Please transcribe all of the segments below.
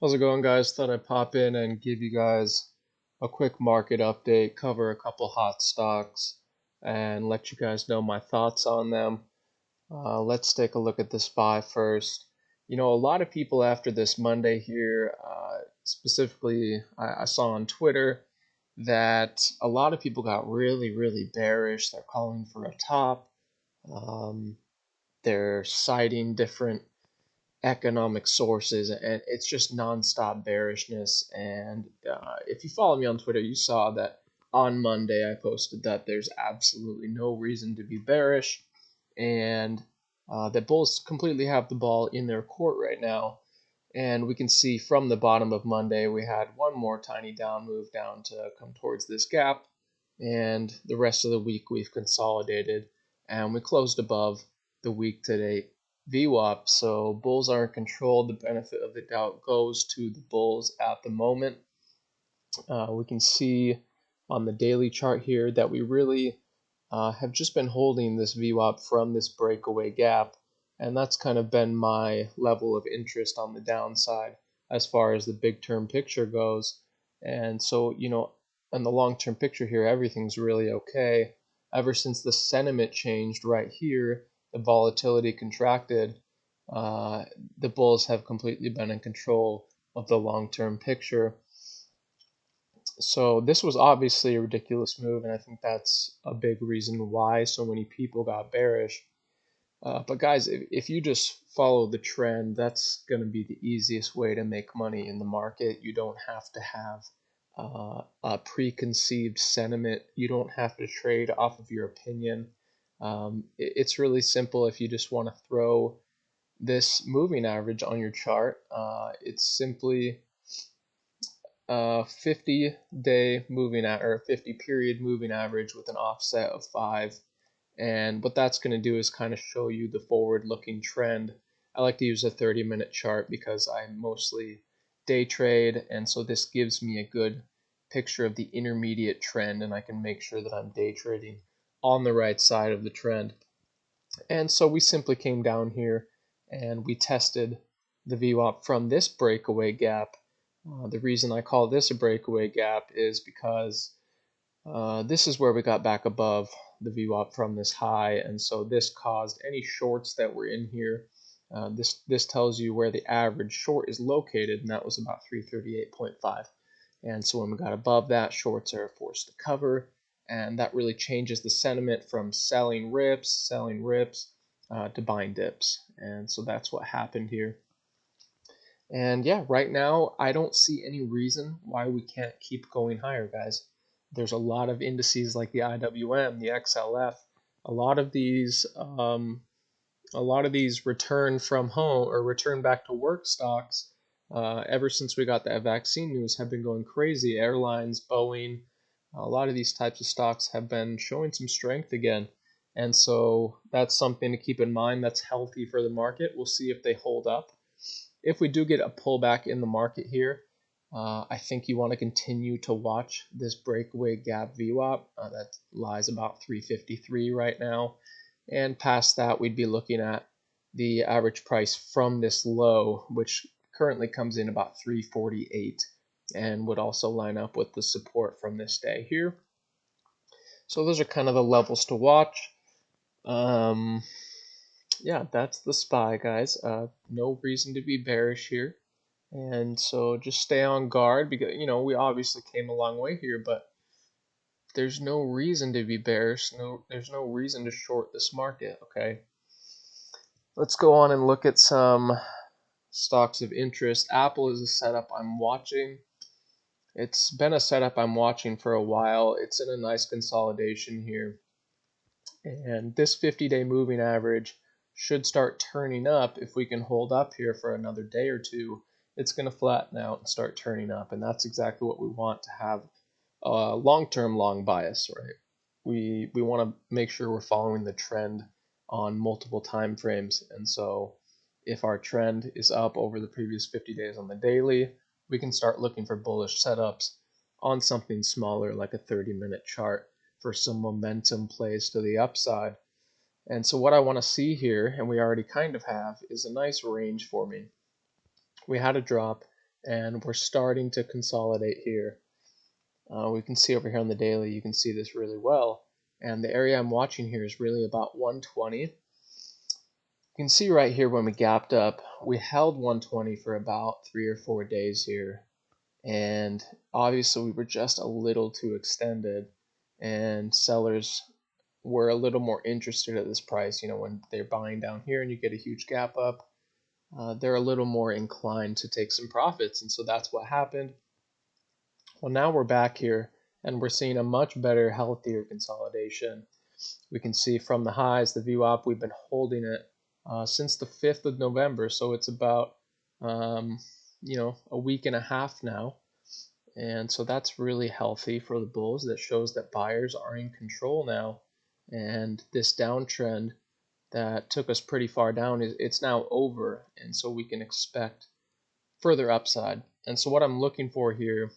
How's it going, guys? Thought I'd pop in and give you guys a quick market update, cover a couple hot stocks, and let you guys know my thoughts on them. Let's take a look at the SPY first. A lot of people after this Monday here, specifically, I saw on Twitter that a lot of people got really bearish. They're calling for a top. Um, they're citing different economic sources, and it's just nonstop bearishness. And if you follow me on Twitter, you saw that on Monday I posted that there's absolutely no reason to be bearish, and that bulls completely have the ball in their court right now. And we can see from the bottom of Monday we had one more tiny down move down to come towards this gap, and the rest of the week we've consolidated and we closed above the week to date VWAP. So bulls are in control. The benefit of the doubt goes to the bulls at the moment. We can see on the daily chart here that we really have just been holding this VWAP from this breakaway gap, and that's kind of been my level of interest on the downside as far as the big term picture goes. And so, in the long term picture here, everything's really okay. Ever since the sentiment changed right here, the volatility contracted, the bulls have completely been in control of the long term picture. So this was obviously a ridiculous move, and I think that's a big reason why so many people got bearish. But guys, if you just follow the trend, that's going to be the easiest way to make money in the market. You don't have to have a preconceived sentiment. You don't have to trade off of your opinion. It's really simple. If you just want to throw this moving average on your chart, it's simply 50-day moving or 50 period moving average with an offset of 5. And what that's going to do is kind of show you the forward looking trend. I like to use a 30-minute chart because I mostly day trade, and so this gives me a good picture of the intermediate trend, and I can make sure that I'm day trading on the right side of the trend. And so we simply came down here and we tested the VWAP from this breakaway gap. The reason I call this a breakaway gap is because this is where we got back above the VWAP from this high, and so this caused any shorts that were in here. This tells you where the average short is located, and that was about 338.5. And so when we got above that, shorts are forced to cover, and that really changes the sentiment from selling rips to buying dips. And so that's what happened here. And yeah, right now, I don't see any reason why we can't keep going higher, guys. There's a lot of indices like the IWM, the XLF, a lot of these return from home or return back to work stocks, ever since we got that vaccine news, have been going crazy. Airlines, Boeing, a lot of these types of stocks have been showing some strength again. And so that's something to keep in mind. That's healthy for the market. We'll see if they hold up. If we do get a pullback in the market here, I think you want to continue to watch this breakaway gap VWAP. That lies about 353 right now. And past that, we'd be looking at the average price from this low, which currently comes in about 348, and would also line up with the support from this day here. So those are kind of the levels to watch. Yeah, that's the SPY, guys. No reason to be bearish here. And so just stay on guard because, we obviously came a long way here, but there's no reason to be bearish. There's no reason to short this market, okay? Let's go on and look at some stocks of interest. Apple is a setup I'm watching. It's been a setup I'm watching for a while. It's in a nice consolidation here. And this 50-day moving average should start turning up if we can hold up here for another day or two. It's going to flatten out and start turning up, and that's exactly what we want to have a long-term long bias, right? We want to make sure we're following the trend on multiple time frames, and so if our trend is up over the previous 50 days on the daily, we can start looking for bullish setups on something smaller like a 30-minute chart for some momentum plays to the upside. And so what I want to see here, and we already kind of have, is a nice range for me. We had a drop and we're starting to consolidate here. We can see over here on the daily, you can see this really well, and the area I'm watching here is really about 120. You can see right here when we gapped up, we held 120 for about 3 or 4 days here, and obviously we were just a little too extended, and sellers were a little more interested at this price. You know, when they're buying down here and you get a huge gap up, they're a little more inclined to take some profits, and so that's what happened. Well, now we're back here and we're seeing a much better, healthier consolidation. We can see from the highs, the VWAP, we've been holding it since the 5th of November, so it's about a week and a half now, and so that's really healthy for the bulls. That shows that buyers are in control now, and this downtrend that took us pretty far down it's now over, and so we can expect further upside. And so what I'm looking for here,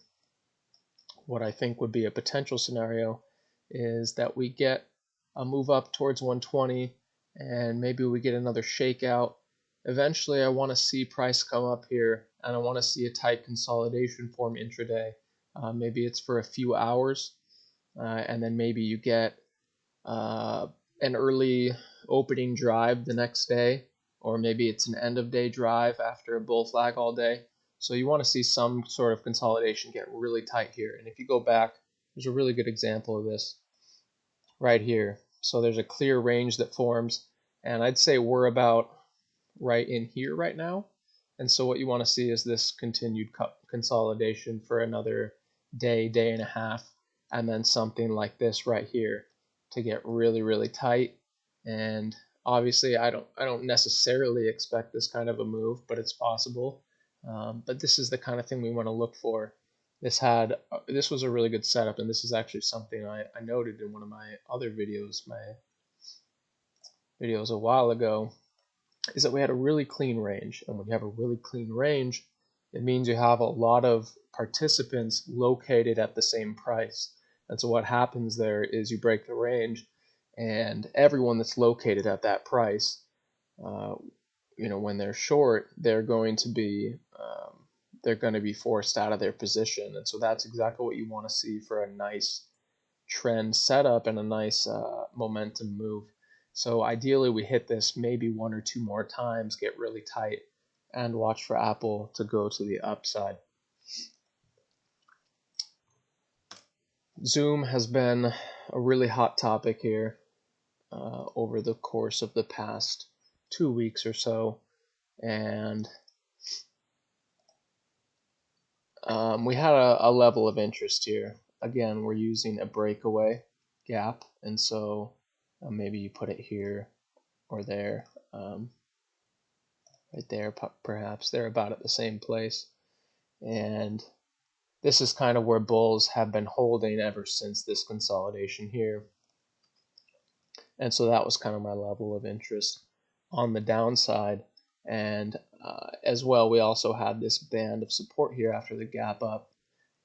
what I think would be a potential scenario, is that we get a move up towards 120 and maybe we get another shakeout. Eventually I want to see price come up here and I want to see a tight consolidation form intraday. Maybe it's for a few hours, and then maybe you get an early opening drive the next day, or maybe it's an end of day drive after a bull flag all day. So you want to see some sort of consolidation get really tight here. And if you go back, there's a really good example of this right here. So there's a clear range that forms, and I'd say we're about right in here right now. And so what you want to see is this continued consolidation for another day, day and a half, and then something like this right here to get really, really tight. And obviously I don't necessarily expect this kind of a move, but it's possible. But this is the kind of thing we want to look for. This was a really good setup, and this is actually something I noted in one of my other videos, a while ago, is that we had a really clean range. And when you have a really clean range, it means you have a lot of participants located at the same price. And so what happens there is you break the range, and everyone that's located at that price, when they're short, they're going to be forced out of their position. And so that's exactly what you want to see for a nice trend setup and a nice momentum move. So ideally we hit this maybe 1 or 2 more times, get really tight, and watch for Apple to go to the upside. Zoom has been a really hot topic here over the course of the past 2 weeks or so, and we had a level of interest here. Again, we're using a breakaway gap, and so maybe you put it here or there, right there, perhaps. They're about at the same place. And this is kind of where bulls have been holding ever since this consolidation here. And so that was kind of my level of interest on the downside. And as well, we also had this band of support here after the gap up.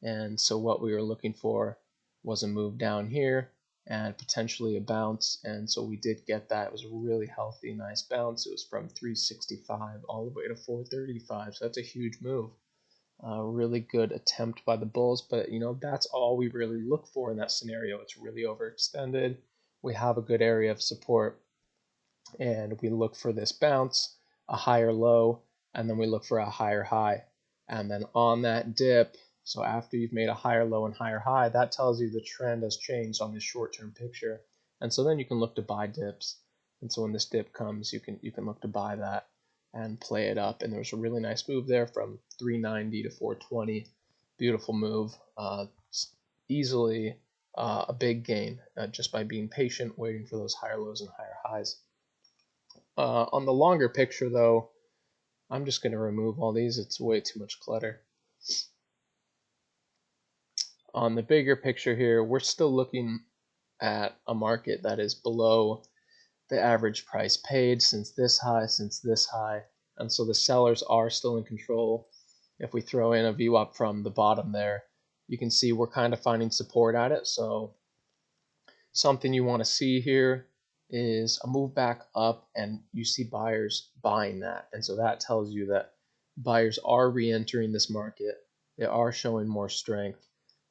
And so what we were looking for was a move down here and potentially a bounce. And so we did get that. It was a really healthy, nice bounce. It was from 365 all the way to 435. So that's a huge move. Really good attempt by the bulls, but that's all we really look for in that scenario. It's really overextended. We have a good area of support, and we look for this bounce, a higher low, and then we look for a higher high. And then on that dip, so after you've made a higher low and higher high, that tells you the trend has changed on this short-term picture. And so then you can look to buy dips. And so when this dip comes, you can look to buy that and play it up. And there was a really nice move there from 390 to 420. Beautiful move. Easily a big gain just by being patient, waiting for those higher lows and higher highs. On the longer picture, though, I'm just going to remove all these. It's way too much clutter. On the bigger picture here, we're still looking at a market that is below the average price paid since this high, and so the sellers are still in control. If we throw in a VWAP from the bottom there, you can see we're kind of finding support at it. So something you want to see here is a move back up, and you see buyers buying that, and so that tells you that buyers are re-entering this market. They are showing more strength.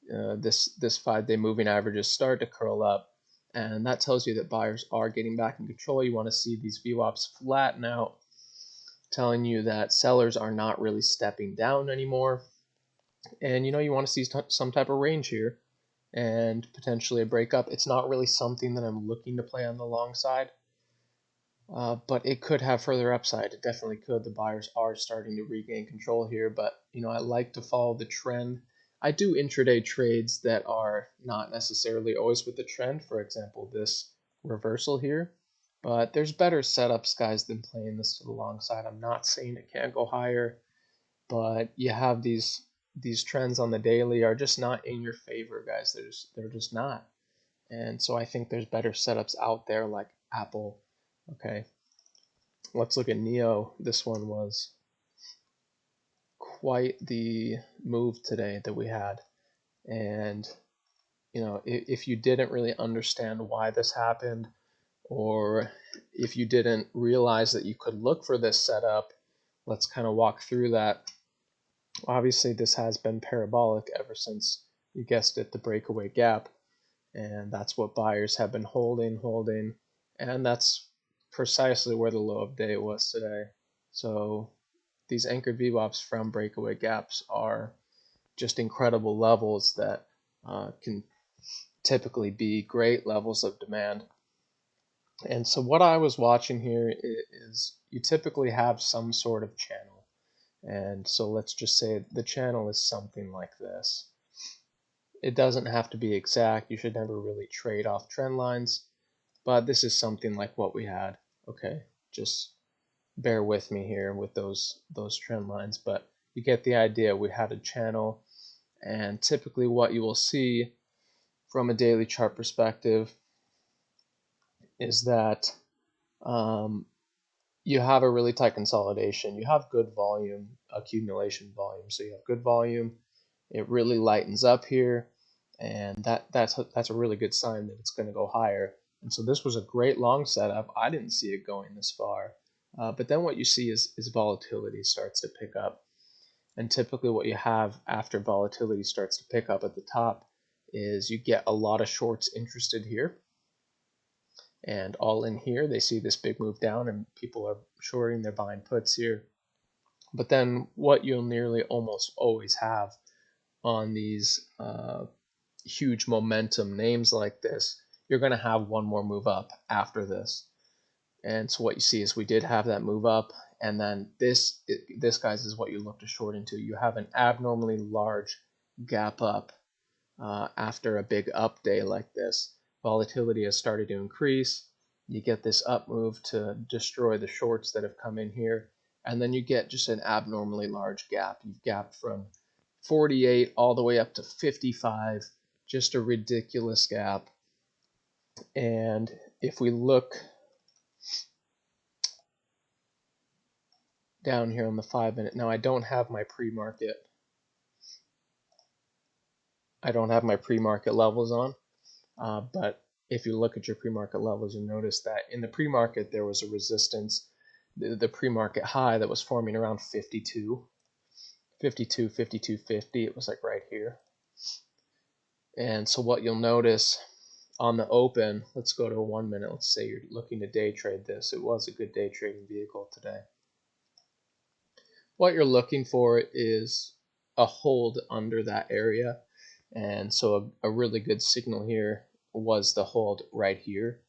This 5-day moving averages start to curl up, and that tells you that buyers are getting back in control. You want to see these VWAPs flatten out, telling you that sellers are not really stepping down anymore. And you want to see some type of range here and potentially a breakup. It's not really something that I'm looking to play on the long side, but it could have further upside. It definitely could. The buyers are starting to regain control here, but I like to follow the trend. I do intraday trades that are not necessarily always with the trend. For example, this reversal here, but there's better setups, guys, than playing this to the long side. I'm not saying it can't go higher, but you have these trends on the daily are just not in your favor, guys. They're just not. And so I think there's better setups out there like Apple. Okay, let's look at Neo. This one was quite the move today that we had. And if you didn't really understand why this happened, or if you didn't realize that you could look for this setup, let's kind of walk through that. Obviously, this has been parabolic ever since, you guessed it, the breakaway gap. And that's what buyers have been holding. And that's precisely where the low of day was today. So these anchored VWAPs from breakaway gaps are just incredible levels that can typically be great levels of demand. And so what I was watching here is you typically have some sort of channel. And so let's just say the channel is something like this. It doesn't have to be exact. You should never really trade off trend lines, but this is something like what we had. Okay, just bear with me here with those trend lines, but you get the idea. We had a channel, and typically what you will see from a daily chart perspective is that you have a really tight consolidation. You have good volume, accumulation volume. So you have good volume. It really lightens up here, and that's a really good sign that it's going to go higher. And so this was a great long setup. I didn't see it going this far, but then what you see is volatility starts to pick up. And typically what you have after volatility starts to pick up at the top is you get a lot of shorts interested here. And all in here, they see this big move down and people are shorting, they're buying puts here. But then what you'll nearly almost always have on these huge momentum names like this, you're going to have one more move up after this. And so what you see is we did have that move up, and then this guys is what you look to short into. You have an abnormally large gap up after a big up day like this. Volatility has started to increase. You get this up move to destroy the shorts that have come in here, and then you get just an abnormally large gap. You've gapped from 48 all the way up to 55, just a ridiculous gap. And if we look down here on the 5-minute, now I don't have my pre-market levels on, but if you look at your pre-market levels, you'll notice that in the pre-market there was a resistance, the pre-market high that was forming around 52, 52.50. It was like right here. And so what you'll notice on the open, let's go to a 1 minute. Let's say you're looking to day trade this. It was a good day trading vehicle today. What you're looking for is a hold under that area. And so a really good signal here was the hold right here.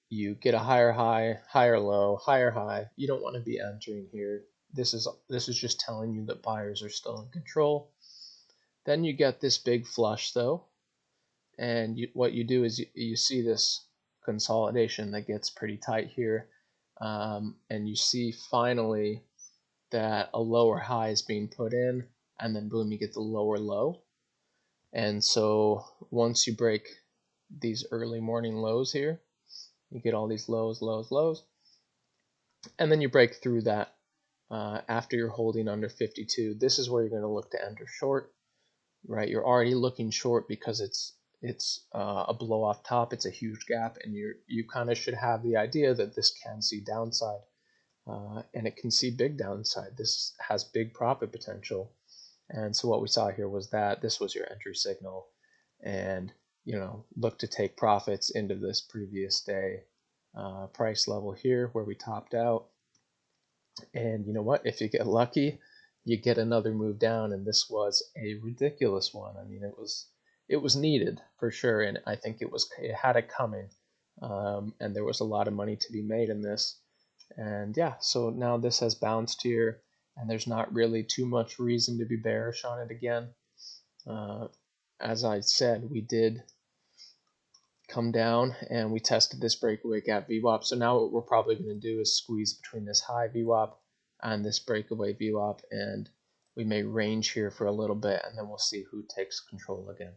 You get a higher high, higher low, higher high. You don't want to be entering here. This is just telling you that buyers are still in control. Then you get this big flush though, and what you do is you see this consolidation that gets pretty tight here, and you see finally that a lower high is being put in, and then boom, you get the lower low. And so once you break these early morning lows here, you get all these lows, and then you break through that after you're holding under 52. This is where you're going to look to enter short, right? You're already looking short because it's a blow off top. It's a huge gap, and you kind of should have the idea that this can see downside. and it can see big downside. This has big profit potential. And so what we saw here was that this was your entry signal, and look to take profits into this previous day price level here where we topped out. And you know what? If you get lucky, you get another move down, and this was a ridiculous one. I mean, it was needed for sure, and I think it had it coming, and there was a lot of money to be made in this. And yeah, so now this has bounced here, and there's not really too much reason to be bearish on it again. As I said, we did come down and we tested this breakaway gap VWAP. So now what we're probably going to do is squeeze between this high VWAP and this breakaway VWAP, and we may range here for a little bit, and then we'll see who takes control again.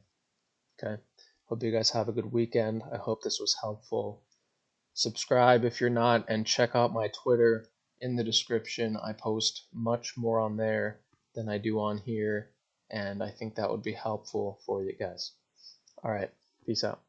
Okay, hope you guys have a good weekend. I hope this was helpful. Subscribe if you're not, and check out my Twitter in the description. I post much more on there than I do on here, and I think that would be helpful for you guys. All right, peace out.